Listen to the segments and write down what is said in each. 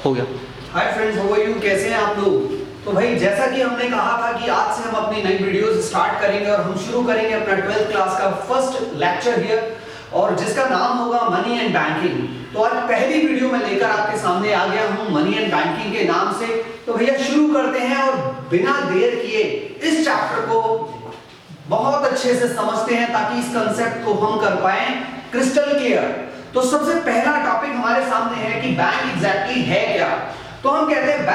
हो गया। Hi friends, how are you? कैसे हैं आप लोग? तो भाई जैसा कि हमने कहा था कि आज से हम अपनी नई वीडियोस स्टार्ट करेंगे और हम शुरू करेंगे अपना 12th क्लास का फर्स्ट लेक्चर हियर, और जिसका नाम होगा मनी एंड बैंकिंग। तो आज पहली वीडियो में लेकर आपके सामने आ गया हूं मनी एंड बैंकिंग के नाम से। तो भैया शुरू करते हैं और बिना देर किए इस चैप्टर को बहुत अच्छे से समझते हैं ताकि इस कंसेप्ट को हम कर पाए क्रिस्टल क्लियर। तो सबसे पहला टॉपिक हमारे सामने है कि बैंक एग्जैक्टली है क्या। तो हम कहते हैं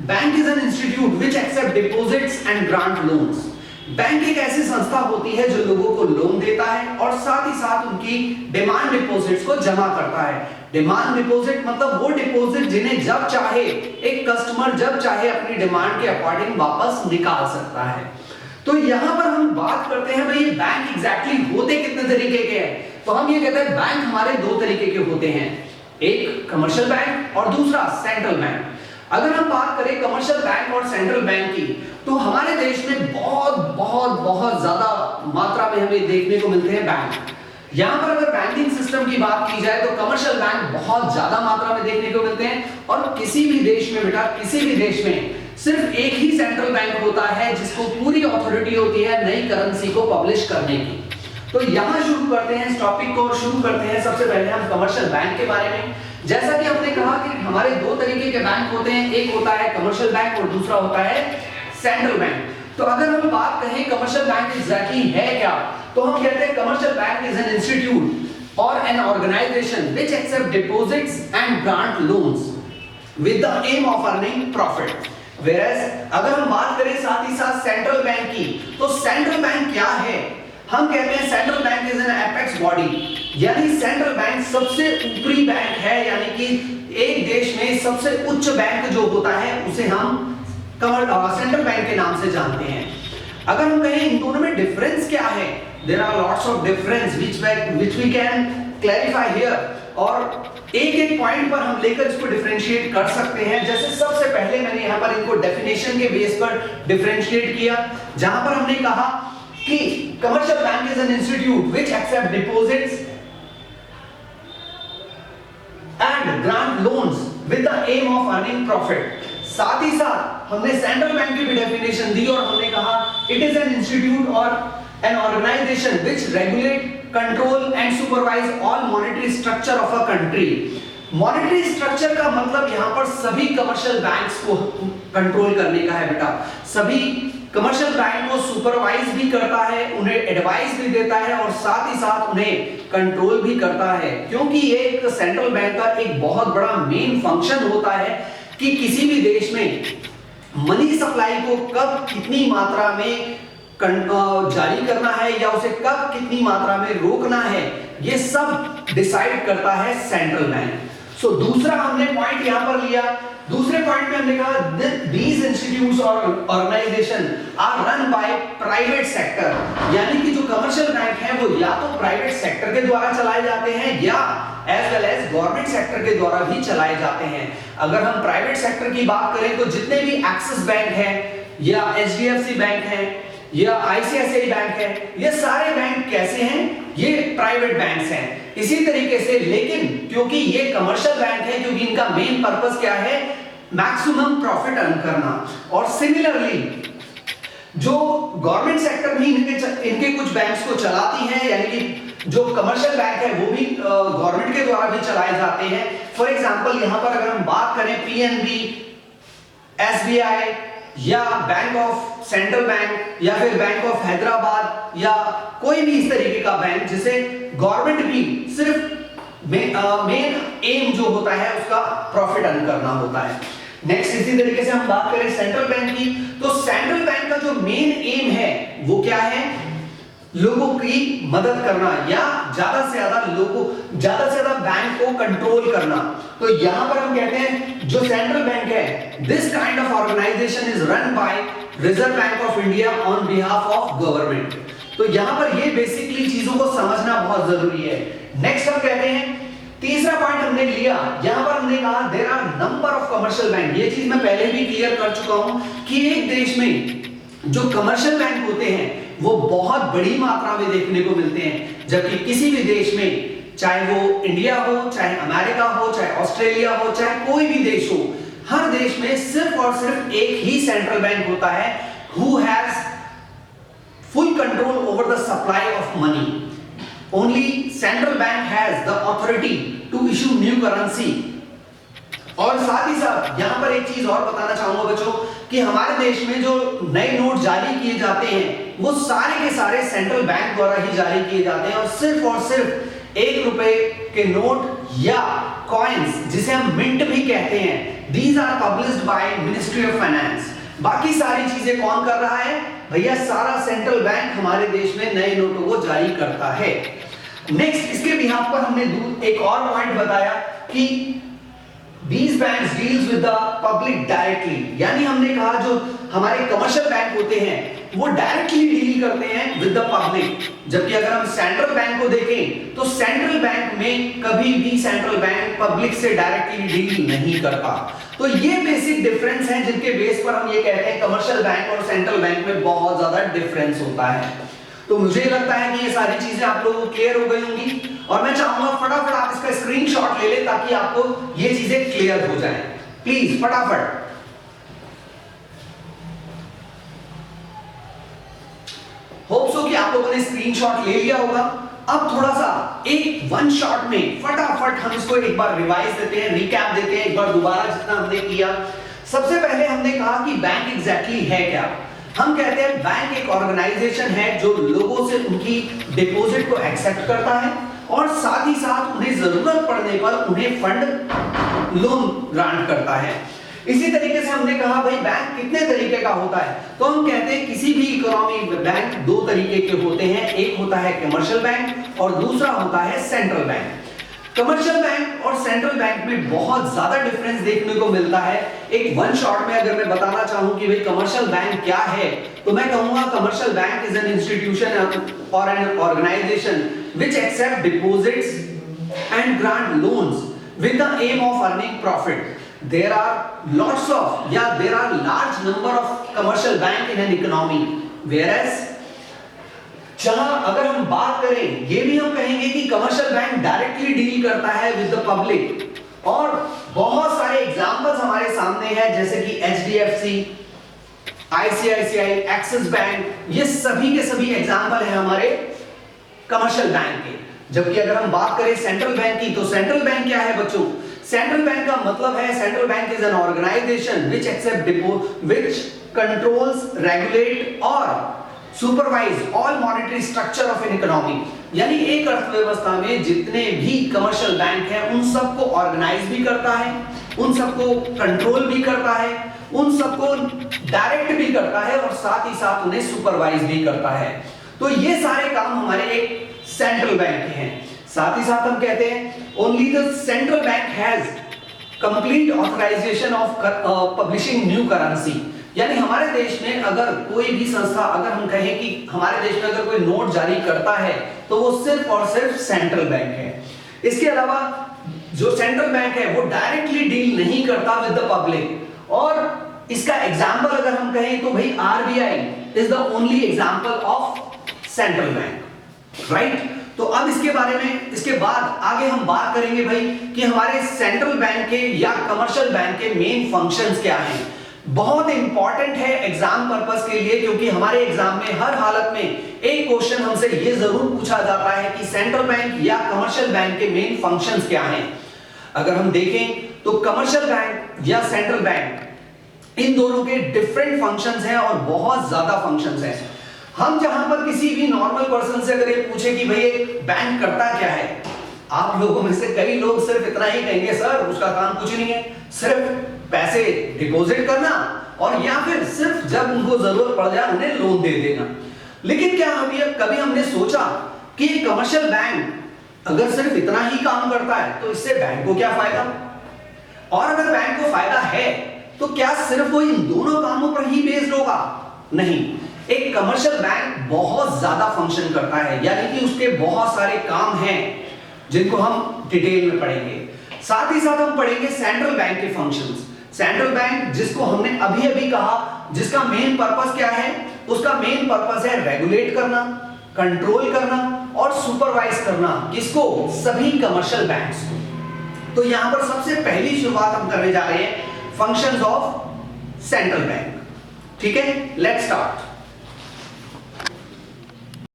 bank is an institute which accept deposits and grant loans. Bank एक ऐसी संस्था होती है जो लोगों को लोन देता है और साथ ही साथ उनकी डिमांड डिपॉजिट्स को जमा करता है। डिमांड डिपॉजिट मतलब वो डिपॉजिट जिन्हें जब चाहे एक कस्टमर जब चाहे अपनी डिमांड के अकॉर्डिंग वापस निकाल सकता है। तो यहां पर हम बात करते हैं भाई बैंक एग्जैक्टली होते कितने तरीके के हैं। तो हम ये कहते हैं बैंक हमारे दो तरीके के होते हैं, एक कमर्शियल बैंक और दूसरा सेंट्रल बैंक। अगर हम बात करें कमर्शियल बैंक और सेंट्रल बैंक की, तो हमारे देश में बहुत ज्यादा मात्रा में हमें देखने को मिलते हैं बैंक। यहां पर अगर बैंकिंग सिस्टम की बात की जाए तो कमर्शियल बैंक बहुत ज्यादा मात्रा में देखने को मिलते हैं, और किसी भी देश में बेटा किसी भी देश में सिर्फ एक ही सेंट्रल बैंक होता है जिसको पूरी अथॉरिटी होती है नई करेंसी को पब्लिश करने की। तो यहां शुरू करते हैं इस टॉपिक को और शुरू करते हैं सबसे पहले हम कमर्शियल बैंक के बारे में। जैसा कि हमने कहा कि हमारे दो तरीके के बैंक होते हैं, एक होता है कमर्शियल बैंक और दूसरा होता है सेंट्रल बैंक। तो अगर हम बात करें कमर्शियल बैंक एग्जैक्टली है क्या, तो हम कहते हैं commercial bank is an institute और an organisation which accept deposits and grant loans with the aim of earning profit. Whereas अगर हम बात करें साथ ही साथ सेंट्रल बैंक की, तो सेंट्रल बैंक क्या है? हम कहते हैं central bank is N apex body, यानी सेंट्रल बैंक सबसे ऊपरी बैंक है, यानी कि एक देश में सबसे उच्च बैंक जो होता है उसे हम सेंट्रल बैंक के नाम से जानते हैं। अगर हम कहें इन दोनों में डिफरेंस क्या है, there are lots of difference which we can clarify here, और एक एक पॉइंट पर हम लेकर इसको डिफरेंशिएट कर सकते हैं। जैसे सबसे पहले मैंने यहां पर इनको डेफिनेशन के बेस पर डिफरेंशिएट किया, जहां पर हमने कहा कि commercial bank is an institute which accept deposits and grant loans with the aim of earning profit. साथ ही साथ हमने सेंट्रल बैंक की भी डेफिनेशन दी और हमने कहा इट इज एन इंस्टीट्यूट और an organisation which regulate, control and supervise all monetary structure of a country. Monetary structure का मतलब यहां पर सभी कमर्शियल बैंक्स को कंट्रोल करने का है बेटा। सभी कमर्शियल बैंक को सुपरवाइज भी करता है, उन्हें एडवाइस भी देता है और साथ ही साथ उन्हें कंट्रोल भी करता है, क्योंकि ये एक सेंट्रल बैंक का एक बहुत बड़ा मेन फंक्शन होता है कि किसी भी देश में मनी सप्लाई को कब कितनी मात्रा में जारी करना है या उसे कब कितनी मात्रा में रोकना है, ये सब डिसाइड करता है सेंट्रल बैंक। सो दूसरा हमने पॉइंट यहां पर लिया। दूसरे पॉइंट में हमने कहा these institutes और organisation are run by private sector, यानी कि जो कमर्शियल बैंक है वो या तो प्राइवेट सेक्टर के द्वारा चलाए जाते हैं या as well as government sector के द्वारा भी चलाए जाते हैं। अगर हम प्राइवेट सेक्टर की बात करें तो जितने भी एक्सिस बैंक है या एचडीएफसी बैंक है या आईसीआईसीआई बैंक है, ये सारे बैंक कैसे हैं? ये प्राइवेट बैंक्स हैं। इसी तरीके से, लेकिन क्योंकि ये कमर्शियल बैंक है, क्योंकि इनका मेन पर्पस क्या है? मैक्सिमम प्रॉफिट अर्न करना। और सिमिलरली जो गवर्नमेंट सेक्टर भी इनके कुछ बैंक्स को चलाती है, यानी कि जो कमर्शियल बैंक है वो भी गवर्नमेंट के द्वारा भी चलाए जाते हैं। फॉर एग्जांपल यहां पर अगर हम बात करें पीएनबी, एसबीआई या बैंक ऑफ सेंट्रल बैंक या फिर बैंक ऑफ हैदराबाद या कोई भी इस तरीके का बैंक जिसे गवर्नमेंट भी सिर्फ मेन एम जो होता है उसका प्रॉफिट अर्न करना होता है। नेक्स्ट इसी तरीके से हम बात करें सेंट्रल बैंक की, तो सेंट्रल बैंक का जो मेन एम है वो क्या है? लोगों की मदद करना या ज्यादा से ज्यादा बैंक को कंट्रोल करना। तो यहां पर हम कहते हैं जो सेंट्रल बैंक है, this kind of organisation is run by Reserve Bank of India on behalf of government. तो यहां पर ये बेसिकली चीजों को समझना बहुत जरूरी है। नेक्स्ट हम कहते हैं, तीसरा पॉइंट हमने लिया, यहां पर हमने कहा there are number of commercial bank. ये चीज मैं पहले भी क्लियर कर चुका हूं कि एक देश में जो कमर्शियल बैंक होते हैं वो बहुत बड़ी मात्रा में देखने को मिलते हैं, जबकि किसी भी देश में चाहे वो इंडिया हो, चाहे अमेरिका हो, चाहे ऑस्ट्रेलिया हो, चाहे कोई भी देश हो, हर देश में सिर्फ और सिर्फ एक ही सेंट्रल बैंक होता है who has full control over the supply of money. Only central bank has the authority to issue new currency. और साथ ही साथ यहां पर एक चीज और बताना चाहूंगा बच्चों कि हमारे देश में जो नए नोट जारी किए जाते हैं वो सारे के सारे सेंट्रल बैंक द्वारा ही जारी किए जाते हैं, और सिर्फ 1 रुपए के नोट या कॉइन्स जिसे हम मिंट भी कहते हैं, these are published by Ministry of Finance. बाकी सारी चीजें कौन कर रहा है भैया? सारा सेंट्रल बैंक हमारे देश में नए नोटों को जारी करता है। नेक्स्ट, इसके बिहाफ पर हमने एक और पॉइंट बताया कि these banks deals with the public directly, यानी हमने कहा जो हमारे कमर्शियल बैंक होते हैं वो डायरेक्टली डील करते हैं विद द पब्लिक, जबकि अगर हम सेंट्रल बैंक को देखें तो सेंट्रल बैंक में कभी भी सेंट्रल बैंक पब्लिक से डायरेक्टली डील नहीं करता। तो ये बेसिक डिफरेंस है जिनके बेस पर हम ये कहते हैं कमर्शियल बैंक और सेंट्रल बैंक में बहुत ज्यादा डिफरेंस होता है। तो मुझे लगता है कि ये सारी चीजें आप लोगों को क्लियर हो गई होंगी, और मैं चाहूंगा फटाफट आप इसका स्क्रीनशॉट ले लें ताकि आपको ये चीजें क्लियर हो जाएं। प्लीज फटाफट। होप सो कि आप लोगों ने स्क्रीनशॉट ले लिया होगा। अब थोड़ा सा एक वन शॉट में फटाफट हम इसको एक बार रिवाइज देते हैं, रिकैप देते हैं एक बार दोबारा जितना हमने किया। सबसे पहले हमने कहा कि बैंक एग्जैक्टली है क्या। हम कहते हैं बैंक एक ऑर्गेनाइजेशन है जो लोगों से उनकी डिपॉजिट को एक्सेप्ट करता है और साथ ही साथ उन्हें जरूरत पड़ने पर उन्हें फंड लोन ग्रांट करता है। इसी तरीके से हमने कहा भाई बैंक कितने तरीके का होता है, तो हम कहते हैं किसी भी इकोनॉमी में बैंक 2 तरीके के होते हैं, एक होता है कमर्शियल बैंक और दूसरा होता है सेंट्रल बैंक। कमर्शियल बैंक और सेंट्रल बैंक में बहुत ज्यादा डिफरेंस देखने को मिलता है। एक वन शॉट में अगर मैं बताना चाहूं कि भाई कमर्शियल बैंक क्या है, तो मैं कहूंगा commercial bank is an institution और an organisation which accept deposits and grant loans with the aim of earning profit. There are lots of, there are large number of commercial bank in an economy, whereas जहां अगर हम बात करें, ये भी हम कहेंगे कि कमर्शियल बैंक डायरेक्टली डील करता है विद द पब्लिक, और बहुत सारे एग्जांपल्स हमारे सामने हैं जैसे कि HDFC, ICICI, एक्सिस बैंक, ये सभी के सभी एग्जांपल हैं हमारे कमर्शियल बैंक के। जबकि अगर हम बात करें सेंट्रल बैंक की, तो सेंट्रल बैंक क्या है बच्चों? सेंट्रल बैंक का मतलब है central bank is an organisation which accept which controls, regulate और supervise all monetary structure of an economy. यानी एक अर्थव्यवस्था में जितने भी कमर्शियल बैंक हैं उन सबको ऑर्गेनाइज भी करता है, उन सबको कंट्रोल भी करता है, उन सबको डायरेक्ट भी करता है और साथ ही साथ उन्हें सुपरवाइज भी करता है। तो ये सारे काम हमारे एक सेंट्रल बैंक के हैं। साथ ही साथ हम कहते हैं only the central bank has complete authorisation of publishing new currency. यानी हमारे देश में अगर कोई भी संस्था, अगर हम कहें कि हमारे देश में अगर कोई नोट जारी करता है तो वो सिर्फ और सिर्फ सेंट्रल बैंक है। इसके अलावा जो सेंट्रल बैंक है वो डायरेक्टली डील नहीं करता विद द पब्लिक। और इसका एग्जांपल अगर हम कहें तो भाई RBI is the only example of central bank, right. तो अब इसके बारे में, इसके बाद आगे हम बात करेंगे भाई कि हमारे सेंट्रल बैंक के या कमर्शियल बैंक के मेन फंक्शंस क्या हैं। बहुत इंपॉर्टेंट है एग्जाम पर्पस के लिए, क्योंकि हमारे एग्जाम में हर हालत में एक क्वेश्चन हमसे ये जरूर पूछा जाता है कि सेंट्रल बैंक या कमर्शियल बैंक के मेन फंक्शंस क्या हैं। अगर हम देखें तो कमर्शियल बैंक या सेंट्रल बैंक, इन दोनों के डिफरेंट फंक्शंस हैं और बहुत ज्यादा फंक्शंस हैं। हम जहां पर किसी भी नॉर्मल पर्सन से अगर ये पूछे कि भाई बैंक करता क्या है, आप लोगों में से कई लोग सिर्फ इतना ही कहेंगे सर उसका काम कुछ नहीं है, सिर्फ पैसे डिपॉजिट करना और या फिर सिर्फ जब उनको जरूरत पड़ जाए उन्हें लोन दे देना। लेकिन क्या कभी हमने सोचा कि कमर्शियल बैंक अगर सिर्फ इतना ही काम करता है तो इससे बैंक को क्या फायदा, और अगर बैंक को फायदा है तो क्या सिर्फ वो इन दोनों कामों पर ही बेस्ड होगा? नहीं, एक कमर्शियल बैंक बहुत ज्यादा फंक्शन करता है, यानी कि उसके बहुत सारे काम हैं जिनको हम डिटेल में पढ़ेंगे। साथ ही साथ हम पढ़ेंगे सेंट्रल बैंक के फंक्शंस। सेंट्रल बैंक जिसको हमने अभी अभी कहा, जिसका मेन पर्पस क्या है? उसका मेन पर्पस है रेगुलेट करना, कंट्रोल करना और सुपरवाइज करना। किसको? सभी कमर्शियल बैंक्स को। तो यहां पर सबसे पहली शुरुआत हम करने जा रहे हैं फंक्शंस ऑफ सेंट्रल बैंक। ठीक है, लेट्स स्टार्ट।